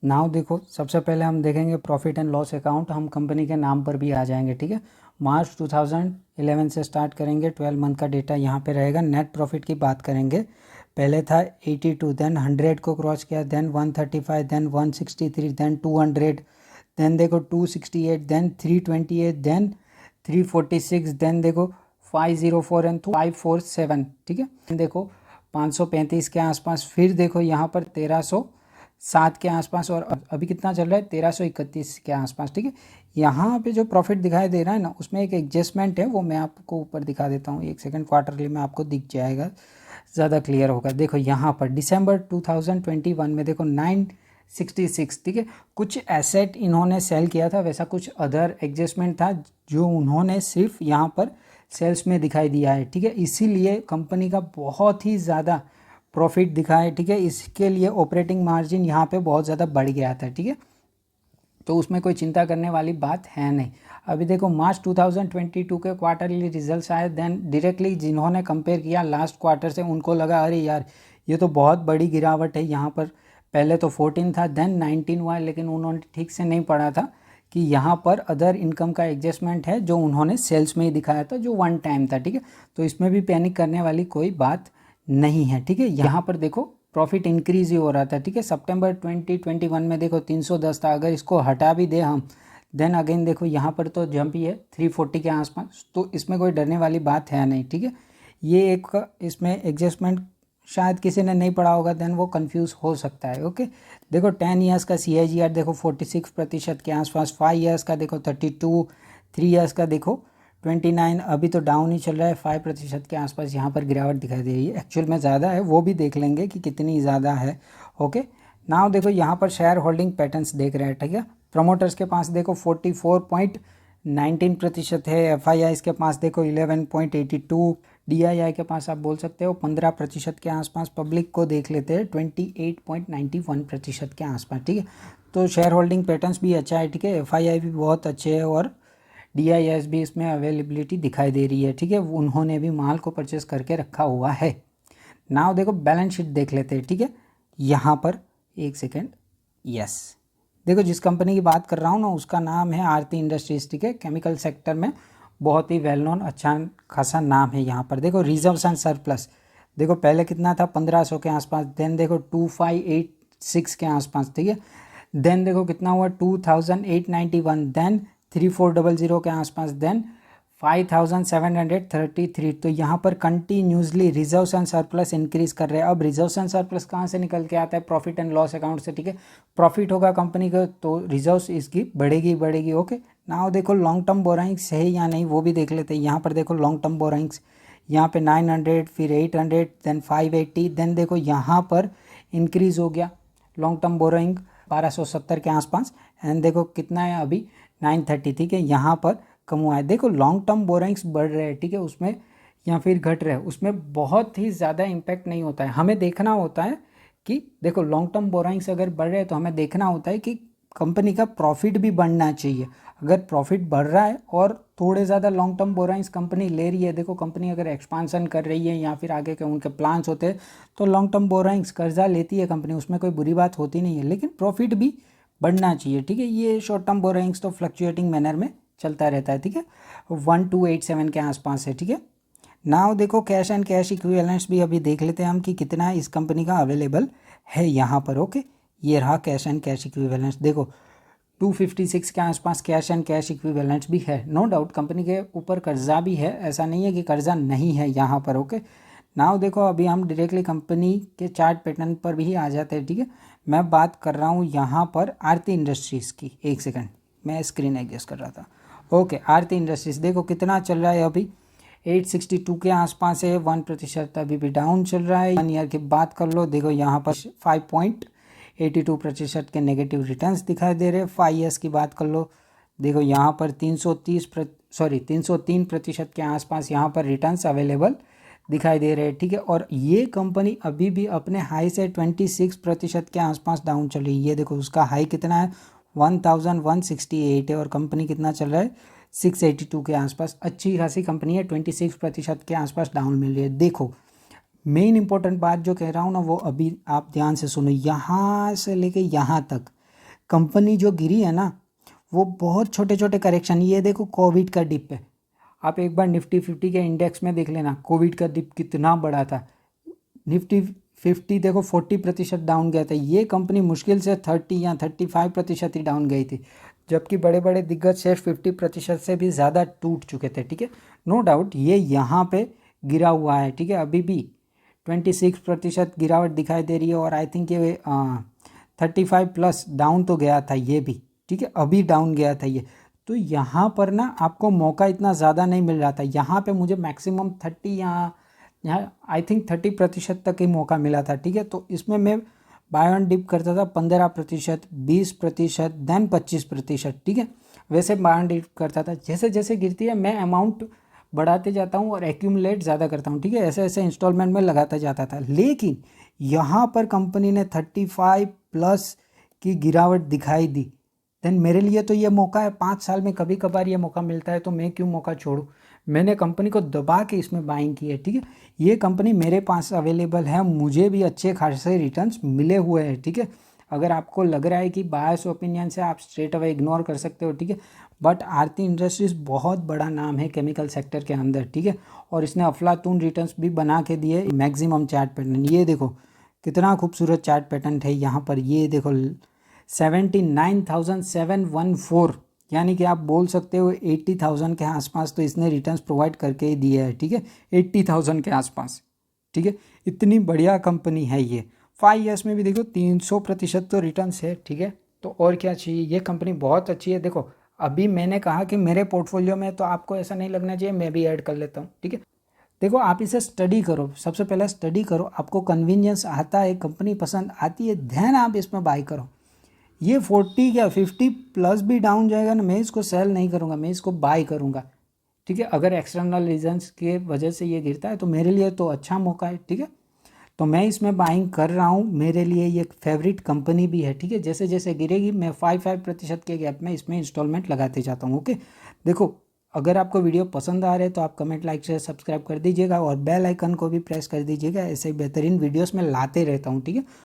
Now देखो, सबसे पहले हम देखेंगे प्रॉफिट एंड लॉस अकाउंट। हम कंपनी के नाम पर भी आ जाएंगे, ठीक है। मार्च 2011 से स्टार्ट करेंगे, 12 मंथ का डेटा यहाँ पे रहेगा। नेट प्रॉफिट की बात करेंगे, पहले था 82, देन 100 को क्रॉस किया, देन 135, देन 163, देन 200, देन देखो 268, देन 328, देन 346, देन देखो 504 एंड 547, ठीक है। देखो 535 के आसपास, फिर देखो यहाँ पर 1307 के आसपास, और अभी कितना चल रहा है 1331 के आसपास, ठीक है। यहाँ पे जो प्रॉफिट दिखाई दे रहा है ना, उसमें एक एडजस्टमेंट है, वो मैं आपको ऊपर दिखा देता हूँ। एक सेकंड, क्वार्टरली में आपको दिख जाएगा, ज़्यादा क्लियर होगा। देखो यहाँ पर दिसंबर 2021 में देखो 966, ठीक है। कुछ एसेट इन्होंने सेल किया था, वैसा कुछ अदर एडजस्टमेंट था जो उन्होंने सिर्फ यहाँ पर सेल्स में दिखाई दिया है, ठीक है। इसीलिए कंपनी का बहुत ही ज़्यादा प्रॉफिट दिखा है, ठीक है। इसके लिए ऑपरेटिंग मार्जिन यहाँ पे बहुत ज़्यादा बढ़ गया था, ठीक है। तो उसमें कोई चिंता करने वाली बात है नहीं। अभी देखो मार्च 2022 के क्वार्टरली रिजल्ट्स आए, देन डायरेक्टली जिन्होंने कंपेयर किया लास्ट क्वार्टर से, उनको लगा अरे यार ये तो बहुत बड़ी गिरावट है। यहाँ पर पहले तो 14 था, देन 19 हुआ, लेकिन उन्होंने ठीक से नहीं पढ़ा था कि यहाँ पर अदर इनकम का एडजस्टमेंट है जो उन्होंने सेल्स में ही दिखाया था, जो वन टाइम था, ठीक है। तो इसमें भी पैनिक करने वाली कोई बात नहीं है, ठीक है। यहाँ पर देखो प्रॉफिट इंक्रीज ही हो रहा था, ठीक है। सितंबर 2021 में देखो 310 था, अगर इसको हटा भी दे हम, देन अगेन देखो यहाँ पर तो जंप ही है 340 के आसपास। तो इसमें कोई डरने वाली बात है नहीं, ठीक है। ये एक इसमें एडजस्टमेंट शायद किसी ने नहीं पढ़ा होगा, देन वो कंफ्यूज हो सकता है, ओके। देखो 10 ईयर्स का CAGR देखो 46% के आसपास, 5 ईयर्स का देखो 32, 3 ईयर्स का देखो 29, अभी तो डाउन ही चल रहा है, 5% के आसपास यहाँ पर गिरावट दिखाई दे रही है। एक्चुअल में ज़्यादा है, वो भी देख लेंगे कि कितनी ज़्यादा है, ओके। नाउ देखो यहाँ पर शेयर होल्डिंग पैटर्न्स देख रहे हैं, ठीक है। प्रमोटर्स के पास देखो 44.19% है, FIIs के पास देखो 11.82, DII के पास आप बोल सकते हो 15% के आसपास, पब्लिक को देख लेते हैं 28.91% के आसपास, ठीक है। तो शेयर होल्डिंग पैटर्न्स भी अच्छा है, ठीक है। FII भी बहुत अच्छे है, और DIS भी इसमें अवेलेबिलिटी दिखाई दे रही है, ठीक है। उन्होंने भी माल को परचेस करके रखा हुआ है। नाउ देखो बैलेंस शीट देख लेते हैं, ठीक है। यहाँ पर एक सेकेंड, यस, देखो जिस कंपनी की बात कर रहा हूँ ना, उसका नाम है आरती इंडस्ट्रीज, ठीक है। केमिकल सेक्टर में बहुत ही वेल नोन अच्छा खासा नाम है। यहाँ पर देखो रिजर्व्स एंड सरप्लस, देखो पहले कितना था 1500 के आसपास, देन देखो 2586 के आसपास, ठीक है। देन देखो कितना हुआ 2891, देन 3400 के आसपास, देन 5733। तो यहाँ पर continuously reserves and surplus increase कर रहे हैं। अब रिजर्व्स एंड सरप्लस कहाँ से निकल के आता है? प्रॉफिट एंड लॉस अकाउंट से, ठीक है। प्रॉफिट होगा कंपनी का तो रिजर्व्स इसकी बढ़ेगी, ओके। नाउ देखो लॉन्ग टर्म बोराइंग्स है या नहीं वो भी देख लेते हैं। यहाँ पर देखो लॉन्ग टर्म बोराइंग्स यहाँ पे 900, फिर 800, देन 580, देन देखो यहाँ पर इंक्रीज हो गया लॉन्ग टर्म बोराइंग 1270 के आसपास, एंड देखो कितना है अभी 930, ठीक है। यहाँ पर कम हुआ है। देखो लॉन्ग टर्म बोराइंग्स बढ़ रहे हैं, ठीक है, उसमें या फिर घट रहे हैं, उसमें बहुत ही ज़्यादा इम्पैक्ट नहीं होता है। हमें देखना होता है कि देखो लॉन्ग टर्म बोराइंग्स अगर बढ़ रहे हैं तो हमें देखना होता है कि कंपनी का प्रॉफिट भी बढ़ना चाहिए। अगर प्रॉफिट बढ़ रहा है और थोड़े ज़्यादा लॉन्ग टर्म बोराइंग्स कंपनी ले रही है, देखो कंपनी अगर एक्सपांसन कर रही है या फिर आगे के उनके प्लान्स होते हैं, तो लॉन्ग टर्म बोराइंग्स कर्जा लेती है कंपनी, उसमें कोई बुरी बात होती नहीं है, लेकिन प्रॉफिट भी बढ़ना चाहिए, ठीक है। ये शॉर्ट टर्म बोराइंग्स तो फ्लक्चुएटिंग मैनर में चलता रहता है, ठीक है। 1287 के आसपास है, ठीक है। नाउ देखो कैश एंड कैश इक्विवेलेंट्स भी अभी देख लेते हैं हम कि कितना इस कंपनी का अवेलेबल है यहाँ पर, ओके। ये रहा कैश एंड कैश इक्विवेलेंट्स, देखो 256 के आसपास कैश एंड कैश इक्विवेलेंट्स भी है। नो डाउट कंपनी के ऊपर कर्जा भी है, ऐसा नहीं है कि कर्जा नहीं है यहाँ पर, ओके। नाउ देखो अभी हम डायरेक्टली कंपनी के चार्ट पैटर्न पर भी आ जाते हैं, ठीक है। मैं बात कर रहा हूँ यहाँ पर आरती इंडस्ट्रीज़ की, एक सेकंड मैं स्क्रीन एडजस्ट कर रहा था, ओके। आरती इंडस्ट्रीज देखो कितना चल रहा है अभी 862 के आसपास है, 1% अभी भी डाउन चल रहा है। 1 ईयर की बात कर लो, देखो यहाँ पर 5.82% के नेगेटिव रिटर्न्स दिखाई दे रहे हैं। 5 ईयर्स की बात कर लो, देखो यहाँ पर 303% के आसपास यहाँ पर रिटर्न्स अवेलेबल दिखाई दे रहे हैं, ठीक है। और ये कंपनी अभी भी अपने हाई से 26% के आसपास डाउन चल रही है। ये देखो उसका हाई कितना है 1168 है, और कंपनी कितना चल रहा है 682 के आसपास। अच्छी खासी कंपनी है, 26% के आसपास डाउन मिल रही है। देखो मेन इंपॉर्टेंट बात जो कह रहा हूँ ना, वो अभी आप ध्यान से सुनो, यहाँ से लेके यहाँ तक कंपनी जो गिरी है ना वो बहुत छोटे छोटे करेक्शन, ये देखो कोविड का डिप है, आप एक बार निफ्टी 50 के इंडेक्स में देख लेना कोविड का डिप कितना बड़ा था। निफ्टी 50 देखो 40% डाउन गया था, ये कंपनी मुश्किल से 30 या 35% ही डाउन गई थी, जबकि बड़े बड़े दिग्गज शेयर 50% से भी ज़्यादा टूट चुके थे। ठीक है, नो डाउट ये यहाँ पे गिरा हुआ है। ठीक है, अभी भी 26% गिरावट दिखाई दे रही है, और आई थिंक ये 35+ डाउन तो गया था ये भी। ठीक है, अभी डाउन गया था ये, तो यहाँ पर ना आपको मौका इतना ज़्यादा नहीं मिल रहा था, यहाँ पे मुझे मैक्सिमम 30 या यहाँ आई थिंक 30% तक ही मौका मिला था। ठीक है, तो इसमें मैं बाय ऑन डिप करता था 15%, 20%, देन 25%। ठीक है, वैसे बाय ऑन डिप करता था, जैसे जैसे गिरती है मैं अमाउंट बढ़ाते जाता हूँ और एक्यूमुलेट ज़्यादा करता हूँ। ठीक है, ऐसे ऐसे इंस्टॉलमेंट में लगाता जाता था, लेकिन यहाँ पर कंपनी ने 35+ की गिरावट दिखाई दी, देन मेरे लिए तो ये मौका है, 5 साल में कभी कभार ये मौका मिलता है, तो मैं क्यों मौका छोड़ूं। मैंने कंपनी को दबा के इसमें बाइंग की है। ठीक है, ये कंपनी मेरे पास अवेलेबल है, मुझे भी अच्छे खासे रिटर्न्स मिले हुए हैं। ठीक है, अगर आपको लग रहा है कि बायस ओपिनियन से आप स्ट्रेट अवे इग्नोर कर सकते हो, ठीक है, बट आरती इंडस्ट्रीज बहुत बड़ा नाम है केमिकल सेक्टर के अंदर। ठीक है, और इसने अफलातून रिटर्न्स भी बना के दिए। मैक्सिमम चार्ट पैटर्न ये देखो, कितना खूबसूरत चार्ट पैटर्न है यहाँ पर, ये देखो 79,714, यानी कि आप बोल सकते हो 80,000 के आसपास तो इसने रिटर्न्स प्रोवाइड करके ही दिए है। ठीक है, 80,000 के आसपास। ठीक है, इतनी बढ़िया कंपनी है ये। 5 ईयर्स में भी देखो 300% तो रिटर्न्स है। ठीक है, तो और क्या चाहिए, ये कंपनी बहुत अच्छी है। देखो अभी मैंने कहा कि मेरे पोर्टफोलियो में, तो आपको ऐसा नहीं लगना चाहिए मैं भी ऐड कर लेता हूँ। ठीक है, देखो आप इसे स्टडी करो, सबसे पहले स्टडी करो, आपको कन्वीनियंस आता है, कंपनी पसंद आती है, ध्यान आप इसमें बाय करो। ये 40 क्या 50+ भी डाउन जाएगा ना, मैं इसको सेल नहीं करूँगा, मैं इसको बाय करूँगा। ठीक है, अगर एक्सटर्नल रीजंस के वजह से ये गिरता है तो मेरे लिए तो अच्छा मौका है। ठीक है, तो मैं इसमें बाइंग कर रहा हूँ, मेरे लिए ये फेवरेट कंपनी भी है। ठीक है, जैसे जैसे गिरेगी मैं 5% के गैप में इसमें इंस्टॉलमेंट लगाते जाता हूँ। ओके, देखो अगर आपको वीडियो पसंद आ रहे तो आप कमेंट, लाइक, शेयर, सब्सक्राइब कर दीजिएगा, और बेल आइकन को भी प्रेस कर दीजिएगा, ऐसे बेहतरीन वीडियोस में लाते रहता हूँ। ठीक है।